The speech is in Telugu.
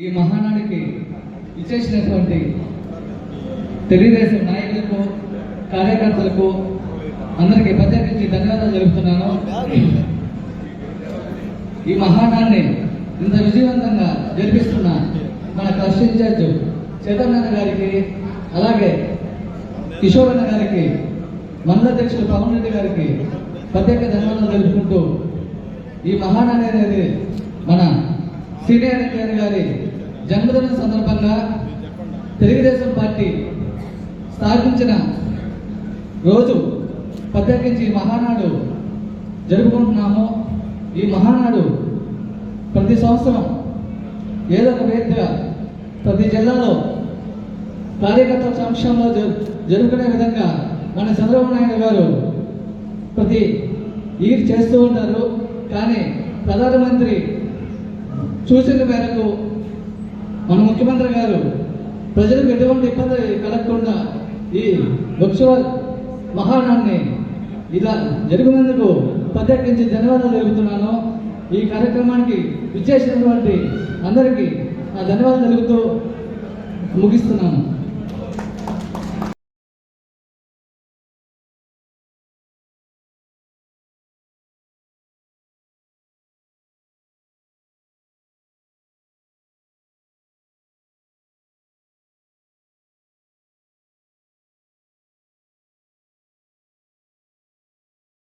ఈ మహానాడికి ఇచ్చేసినటువంటి తెలుగుదేశం నాయకులకు, కార్యకర్తలకు అందరికీ ప్రత్యేకించి ధన్యవాదాలు తెలుపుతున్నాను. ఈ మహానాడిని ఇంత విజయవంతంగా జరిపిస్తున్న మన ట్రస్ట్ ఇన్ఛార్జ్ చైతన్య గారికి, అలాగే కిషోర్ అన్న గారికి, మండల అధ్యక్షులు పవన్ రెడ్డి గారికి ప్రత్యేక ధన్యవాదాలు తెలుపుకుంటూ, ఈ మహానాడి అనేది మన సీనియర్ ఎన్టీఆర్ గారి జన్మదిన సందర్భంగా తెలుగుదేశం పార్టీ స్థాపించిన రోజు ప్రత్యేకించి మహానాడు జరుపుకుంటున్నాము. ఈ మహానాడు ప్రతి సంవత్సరం ఏదో ఒక వేదికగా ప్రతి జిల్లాలో కార్యకర్తల సమక్షంలో జరుపుకునే విధంగా మన చంద్రబాబు నాయుడు గారు ప్రతి ఇయర్ చేస్తూ ఉంటారు. కానీ ప్రధానమంత్రి సూచనల మేరకు మన ముఖ్యమంత్రి గారు ప్రజలకు ఎటువంటి ఇబ్బంది కలగకుండా ఈ వర్చువల్ మహానాడిని ఇలా జరిగినందుకు ప్రత్యేకించి ధన్యవాదాలు తెలుపుతున్నాను. ఈ కార్యక్రమానికి విచ్చేసినటువంటి అందరికీ ఆ ధన్యవాదాలు తెలుపుతూ ముగిస్తున్నాను.